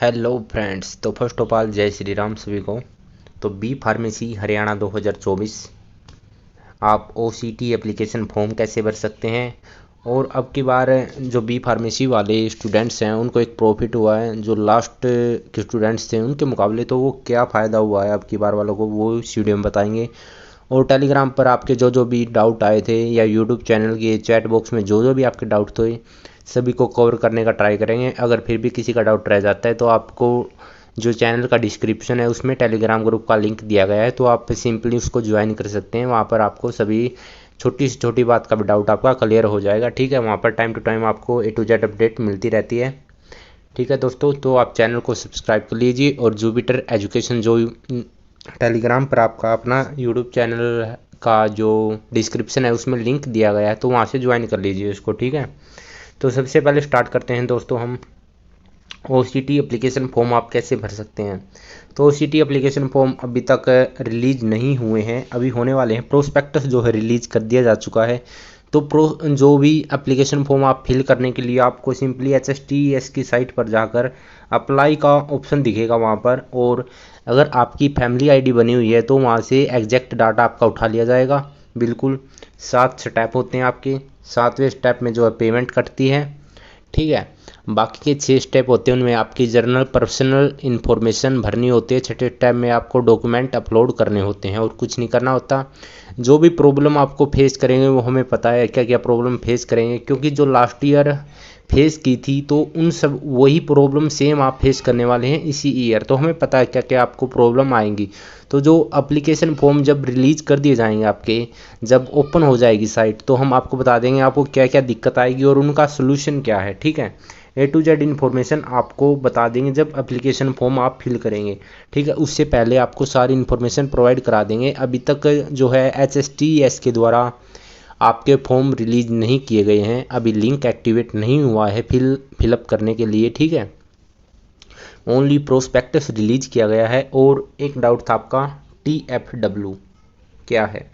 Hello friends, तो first of all जय श्री राम सभी को। तो बी फार्मेसी हरियाणा 2024 आप OCT एप्लीकेशन फॉर्म कैसे भर सकते हैं। और अब की बार जो बी फार्मेसी वाले स्टूडेंट्स हैं उनको एक प्रॉफिट हुआ है, जो लास्ट के स्टूडेंट्स थे उनके मुकाबले, तो वो क्या फ़ायदा हुआ है अब की बार वालों को वो इस वीडियो में बताएंगे। और टेलीग्राम पर आपके जो जो भी डाउट आए थे या यूट्यूब चैनल के चैट बॉक्स में जो जो भी आपके डाउट थे सभी को कवर करने का ट्राई करेंगे। अगर फिर भी किसी का डाउट रह जाता है तो आपको जो चैनल का डिस्क्रिप्शन है उसमें टेलीग्राम ग्रुप का लिंक दिया गया है, तो आप सिंपली उसको ज्वाइन कर सकते हैं। वहाँ पर आपको सभी छोटी से छोटी बात का भी डाउट आपका क्लियर हो जाएगा। ठीक है, वहाँ पर टाइम टू टाइम आपको A to Z अपडेट मिलती रहती है। ठीक है दोस्तों, तो आप चैनल को सब्सक्राइब कर लीजिए और जुपिटर एजुकेशन जो टेलीग्राम पर आपका अपना यूट्यूब चैनल का जो डिस्क्रिप्शन है उसमें लिंक दिया गया है, तो वहाँ से ज्वाइन कर लीजिए उसको। ठीक है, तो सबसे पहले स्टार्ट करते हैं दोस्तों हम OCT एप्लीकेशन फॉर्म आप कैसे भर सकते हैं। तो OCT एप्लीकेशन फॉर्म अभी तक रिलीज नहीं हुए हैं, अभी होने वाले हैं। प्रोस्पेक्टस जो है रिलीज कर दिया जा चुका है। तो जो भी एप्लीकेशन फॉर्म आप फिल करने के लिए आपको सिंपली HSTES की साइट पर जाकर अप्लाई का ऑप्शन दिखेगा वहाँ पर, और अगर आपकी फैमिली ID बनी हुई है तो वहाँ से एग्जैक्ट डाटा आपका उठा लिया जाएगा। बिल्कुल 7 स्टेप होते हैं आपके, 7वें स्टेप में जो है पेमेंट कटती है। ठीक है, बाकी के 6 स्टेप होते हैं उनमें आपकी जर्नल पर्सनल इन्फॉर्मेशन भरनी होती है। 6ठे स्टेप में आपको डॉक्यूमेंट अपलोड करने होते हैं और कुछ नहीं करना होता। जो भी प्रॉब्लम आपको फेस करेंगे वो हमें पता है क्या क्या प्रॉब्लम फेस करेंगे, क्योंकि जो लास्ट ईयर फेस की थी तो उन सब वही प्रॉब्लम सेम आप फेस करने वाले हैं इसी ईयर, तो हमें पता है क्या क्या आपको प्रॉब्लम आएंगी। तो जो एप्लीकेशन फॉर्म जब रिलीज कर दिए जाएंगे आपके, जब ओपन हो जाएगी साइट, तो हम आपको बता देंगे आपको क्या क्या दिक्कत आएगी और उनका सोल्यूशन क्या है। ठीक है, A to Z इन्फॉर्मेशन आपको बता देंगे जब एप्लीकेशन फॉर्म आप फिल करेंगे। ठीक है, उससे पहले आपको सारी इन्फॉर्मेशन प्रोवाइड करा देंगे। अभी तक जो है HSTES के द्वारा आपके फॉर्म रिलीज नहीं किए गए हैं, अभी लिंक एक्टिवेट नहीं हुआ है फिलअप करने के लिए। ठीक है, ओनली प्रोस्पेक्टस रिलीज किया गया है। और एक डाउट था आपका TFW क्या है।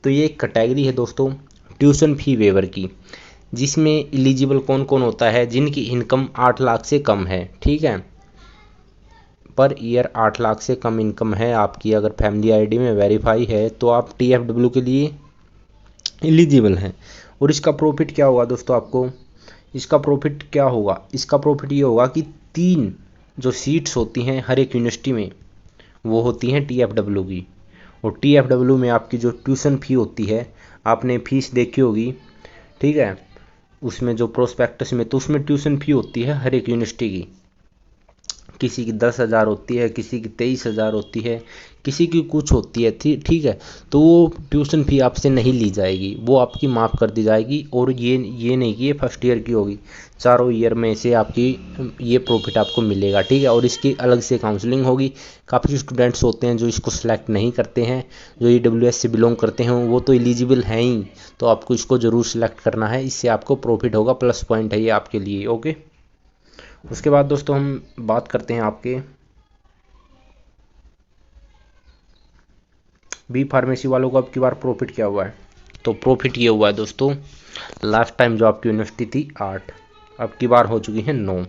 तो ये एक कैटेगरी है दोस्तों ट्यूशन फी वेवर की, जिसमें एलिजिबल कौन कौन होता है, जिनकी इनकम 8 लाख से कम है। ठीक है, पर ईयर 8 लाख से कम इनकम है आपकी, अगर फैमिली ID में वेरीफाई है तो आप TFW के लिए एलिजिबल हैं। और इसका प्रॉफिट क्या होगा दोस्तों आपको, इसका प्रॉफिट क्या होगा, इसका प्रॉफिट ये होगा कि 3 जो सीट्स होती हैं हर एक यूनिवर्सिटी में वो होती हैं TFW की। और TFW में आपकी जो ट्यूशन फ़ी होती है, आपने फीस देखी होगी। ठीक है, उसमें जो प्रोस्पेक्टस में, तो उसमें ट्यूशन फ़ी होती है हर एक यूनिवर्सिटी की। किसी की 10,000 होती है, किसी की 23,000 होती है, किसी की कुछ होती है। ठीक है, तो वो ट्यूशन फ़ी आपसे नहीं ली जाएगी, वो आपकी माफ़ कर दी जाएगी। और ये नहीं कि ये फर्स्ट ईयर की होगी, चारों ईयर में से आपकी ये प्रॉफिट आपको मिलेगा। ठीक है, और इसकी अलग से काउंसलिंग होगी। काफ़ी स्टूडेंट्स होते हैं जो इसको सिलेक्ट नहीं करते हैं, जो EWS से बिलोंग करते हैं वो तो एलिजिबल हैं ही, तो आपको इसको ज़रूर सिलेक्ट करना है, इससे आपको प्रॉफिट होगा, प्लस पॉइंट है ये आपके लिए। ओके, उसके बाद दोस्तों हम बात करते हैं आपके बी फार्मेसी वालों को अब की बार प्रॉफिट क्या हुआ है। तो प्रॉफिट ये हुआ है दोस्तों, लास्ट टाइम जो आपकी यूनिवर्सिटी थी 8, अब की बार हो चुकी है 9।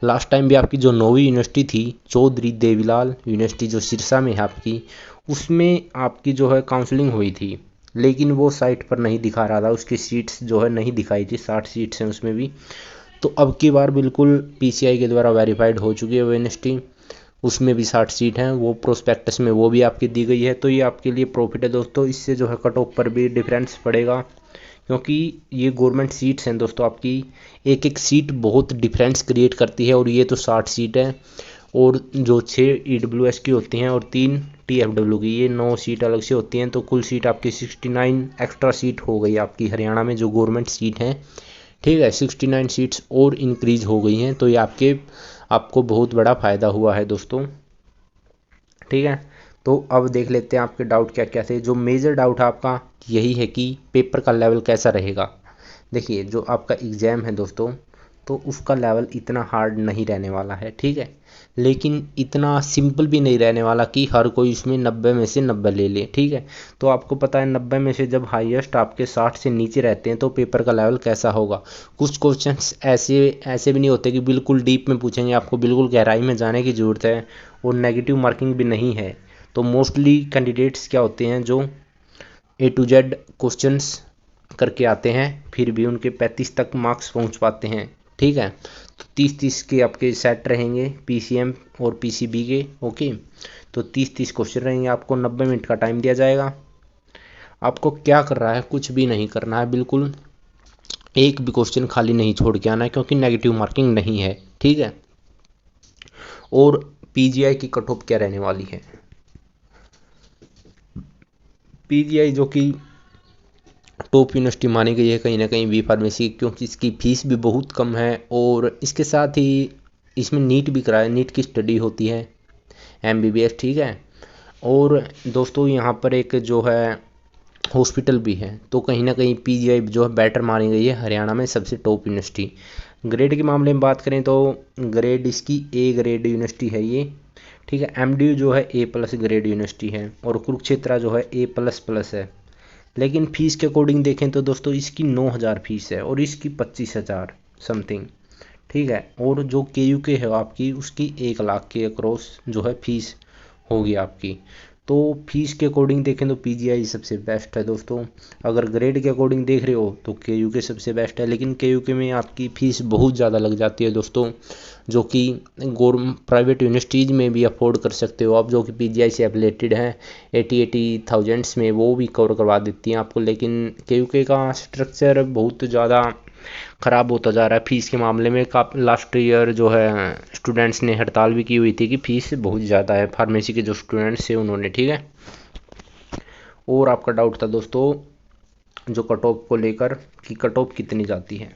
लास्ट टाइम भी आपकी जो 9वीं यूनिवर्सिटी थी चौधरी देवीलाल यूनिवर्सिटी जो सिरसा में है आपकी, उसमें आपकी जो है काउंसलिंग हुई थी, लेकिन वो साइट पर नहीं दिखा रहा था, उसकी सीट्स जो है नहीं दिखाई थी, 60 सीट्स हैं उसमें भी। तो अब की बार बिल्कुल PCI के द्वारा वेरीफाइड हो चुकी है वो यूनिवर्सिटी, उसमें भी 60 सीट हैं, वो प्रोस्पेक्टस में वो भी आपकी दी गई है। तो ये आपके लिए प्रॉफिट है दोस्तों, इससे जो है कट ऑफ पर भी डिफरेंस पड़ेगा, क्योंकि ये गवर्नमेंट सीट्स हैं दोस्तों आपकी, एक एक सीट बहुत डिफरेंस क्रिएट करती है। और ये तो 60 सीट है, और जो 6 EWS की होती हैं और 3 TFW की, ये 9 सीट अलग से होती हैं। तो कुल सीट आपकी 69 एक्स्ट्रा सीट हो गई आपकी हरियाणा में जो गवर्नमेंट सीट हैं। ठीक है, 69 सीट्स और इंक्रीज हो गई हैं, तो ये आपको बहुत बड़ा फ़ायदा हुआ है दोस्तों। ठीक है, तो अब देख लेते हैं आपके डाउट क्या क्या थे। जो मेजर डाउट है आपका यही है कि पेपर का लेवल कैसा रहेगा। देखिए, जो आपका एग्ज़ाम है दोस्तों, तो उसका लेवल इतना हार्ड नहीं रहने वाला है, ठीक है। लेकिन इतना सिंपल भी नहीं रहने वाला कि हर कोई इसमें 90 में से 90 ले ले, ठीक है। तो आपको पता है 90 में से जब हाईएस्ट आपके 60 से नीचे रहते हैं तो पेपर का लेवल कैसा होगा। कुछ क्वेश्चंस ऐसे ऐसे भी नहीं होते कि बिल्कुल डीप में पूछेंगे, आपको बिल्कुल गहराई में जाने की ज़रूरत है, और नेगेटिव मार्किंग भी नहीं है। तो मोस्टली कैंडिडेट्स क्या होते हैं जो A to Z क्वेश्चंस करके आते हैं, फिर भी उनके 35 तक मार्क्स पहुंच पाते हैं, ठीक है। तो 30-30 के आपके सेट रहेंगे PCM और PCB के, ओके। तो 30-30 क्वेश्चन रहेंगे, आपको 90 मिनट का टाइम दिया जाएगा। आपको क्या कर रहा है, कुछ भी नहीं करना है, बिल्कुल एक भी क्वेश्चन खाली नहीं छोड़ के आना है, क्योंकि नेगेटिव मार्किंग नहीं है, ठीक है। और PGI की कट ऑफ क्या रहने वाली है। PGI जो कि टॉप यूनिवर्सिटी मानी गई है कहीं ना कहीं बी फार्मेसी, क्योंकि इसकी फ़ीस भी बहुत कम है, और इसके साथ ही इसमें नीट भी कराया, नीट की स्टडी होती है, MBBS, ठीक है। और दोस्तों यहाँ पर एक जो है हॉस्पिटल भी है, तो कहीं ना कहीं PGI जो है बेटर मानी गई है हरियाणा में सबसे टॉप यूनिवर्सिटी। ग्रेड के मामले में बात करें तो ग्रेड इसकी A ग्रेड यूनिवर्सिटी है ये, ठीक है। MDU जो है A+ ग्रेड यूनिवर्सिटी है, और कुरुक्षेत्रा जो है A++ है। लेकिन फ़ीस के अकॉर्डिंग देखें तो दोस्तों इसकी 9,000 फीस है, और इसकी 25,000 समथिंग, ठीक है। और जो KUK है आपकी, उसकी 1 लाख के अक्रॉस जो है फीस होगी आपकी। तो फीस के अकॉर्डिंग देखें तो PGI सबसे बेस्ट है दोस्तों। अगर ग्रेड के अकॉर्डिंग देख रहे हो तो KUK सबसे बेस्ट है, लेकिन KUK में आपकी फ़ीस बहुत ज़्यादा लग जाती है दोस्तों, जो कि प्राइवेट यूनिवर्सिटीज़ में भी अफोर्ड कर सकते हो आप, जो कि PGI से एफिलेटेड हैं, 80,000 में वो भी कवर करवा देती हैं आपको। लेकिन KUK का स्ट्रक्चर बहुत ज़्यादा ख़राब होता जा रहा है फ़ीस के मामले में। लास्ट ईयर जो है स्टूडेंट्स ने हड़ताल भी की हुई थी कि फ़ीस बहुत ज़्यादा है, फार्मेसी के जो स्टूडेंट्स थे उन्होंने, ठीक है। और आपका डाउट था दोस्तों जो कट ऑफ को लेकर कि कट ऑफ कितनी जाती है।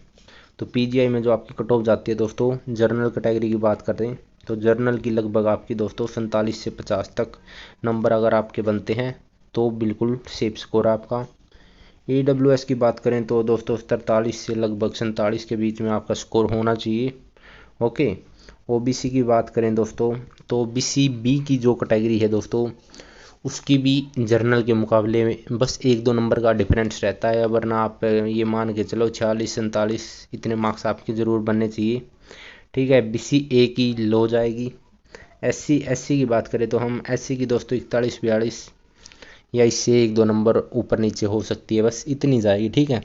तो PGI में जो आपकी कट ऑफ जाती है दोस्तों, जर्नल कैटेगरी की बात करें तो जर्नल की लगभग आपकी दोस्तों 47 से 50 तक नंबर अगर आपके बनते हैं तो बिल्कुल सेफ स्कोर है आपका। AWS की बात करें तो दोस्तों 43 से लगभग 47 के बीच में आपका स्कोर होना चाहिए, ओके। OBC की बात करें दोस्तों तो BCB की जो कैटेगरी है दोस्तों, उसकी भी जर्नल के मुकाबले में बस 1-2 नंबर का डिफरेंस रहता है, वरना आप ये मान के चलो 46-47 इतने मार्क्स आपके ज़रूर बनने चाहिए, ठीक है। BCA की लो जाएगी। SC की बात करें तो हम SC की दोस्तों 41-42 या इससे 1-2 नंबर ऊपर नीचे हो सकती है, बस इतनी जाएगी, ठीक है।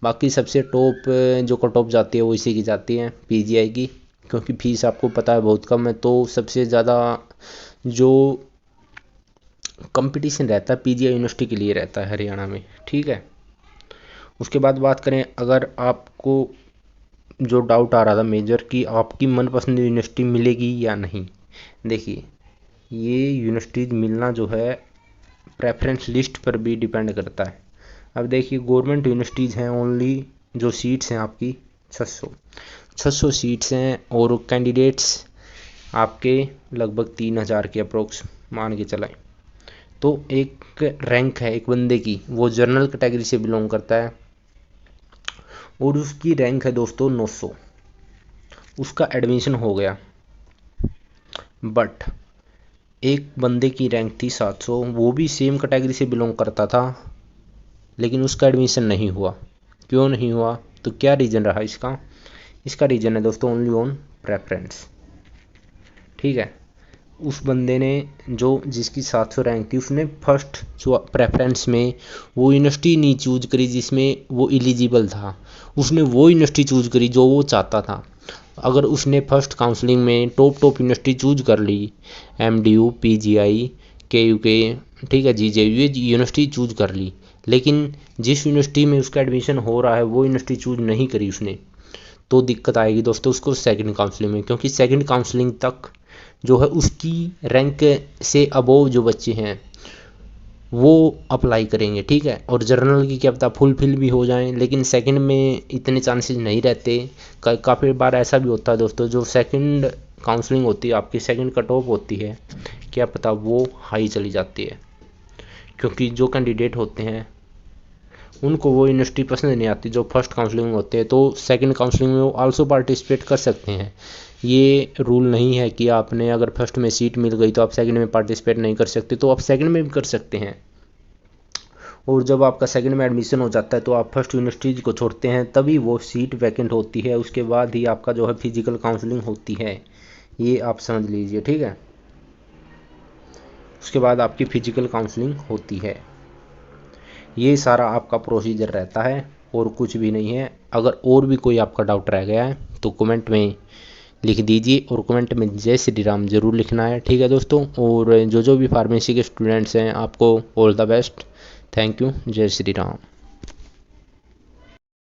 बाकी सबसे टॉप जो कट ऑफ जाती है वो इसी की जाती है PGI की, क्योंकि फीस आपको पता है बहुत कम है, तो सबसे ज़्यादा जो कंपटीशन रहता है PGI यूनिवर्सिटी के लिए रहता है हरियाणा में, ठीक है। उसके बाद बात करें, अगर आपको जो डाउट आ रहा था मेजर कि आपकी मनपसंद यूनिवर्सिटी मिलेगी या नहीं, देखिए ये यूनिवर्सिटी मिलना जो है प्रेफरेंस लिस्ट पर भी डिपेंड करता है। अब देखिए गवर्नमेंट यूनिवर्सिटीज़ हैं, ओनली जो सीट्स हैं आपकी 600 सीट्स हैं, और कैंडिडेट्स आपके लगभग 3,000 के अप्रोक्स मान के चलाएं। तो एक रैंक है एक बंदे की, वो जर्नल कैटेगरी से बिलोंग करता है, और उसकी रैंक है दोस्तों 900। उसका एडमिशन हो गया, बट एक बंदे की रैंक थी 700, वो भी सेम कैटेगरी से बिलोंग करता था, लेकिन उसका एडमिशन नहीं हुआ। क्यों नहीं हुआ, तो क्या रीज़न रहा इसका। इसका रीज़न है दोस्तों ओनली ऑन प्रेफरेंस, ठीक है। उस बंदे ने जो जिसकी 700 रैंक थी, उसने फर्स्ट प्रेफरेंस में वो यूनिवर्सिटी नहीं चूज करी जिसमें वो एलिजिबल था, उसने वो यूनिवर्सिटी चूज करी जो वो चाहता था। अगर उसने फर्स्ट काउंसलिंग में टॉप यूनिवर्सिटी चूज कर ली, MDU, PGI, KUK, ठीक है, GJU, ये यूनिवर्सिटी चूज कर ली, लेकिन जिस यूनिवर्सिटी में उसका एडमिशन हो रहा है वो यूनिवर्सिटी चूज नहीं करी उसने, तो दिक्कत आएगी दोस्तों उसको सेकंड काउंसलिंग में, क्योंकि सेकंड काउंसलिंग तक जो है उसकी रैंक से अबोव जो बच्चे हैं वो अप्लाई करेंगे, ठीक है। और जर्नल की क्या पता फुलफिल भी हो जाएं, लेकिन सेकंड में इतने चांसेस नहीं रहते। काफ़ी बार ऐसा भी होता है दोस्तों, जो सेकंड काउंसलिंग होती है आपकी, सेकंड कट ऑफ होती है, क्या पता वो हाई चली जाती है, क्योंकि जो कैंडिडेट होते हैं उनको वो यूनिवर्सिटी पसंद नहीं आती जो फर्स्ट काउंसलिंग में होते हैं, तो सेकंड काउंसलिंग में वो आल्सो पार्टिसिपेट कर सकते हैं। ये रूल नहीं है कि आपने अगर फर्स्ट में सीट मिल गई तो आप सेकंड में पार्टिसिपेट नहीं कर सकते, तो आप सेकंड में भी कर सकते हैं। और जब आपका सेकंड में एडमिशन हो जाता है तो आप फर्स्ट यूनिवर्सिटी को छोड़ते हैं, तभी वो सीट वैकेंट होती है, उसके बाद ही आपका जो है फिजिकल काउंसलिंग होती है। ये आप समझ लीजिए, ठीक है। उसके बाद आपकी फिजिकल काउंसलिंग होती है। ये सारा आपका प्रोसीजर रहता है और कुछ भी नहीं है। अगर और भी कोई आपका डाउट रह गया है तो कमेंट में लिख दीजिए, और कमेंट में जय श्री राम ज़रूर लिखना है, ठीक है दोस्तों। और जो भी फार्मेसी के स्टूडेंट्स हैं आपको all the best. Thank you. जय श्री राम।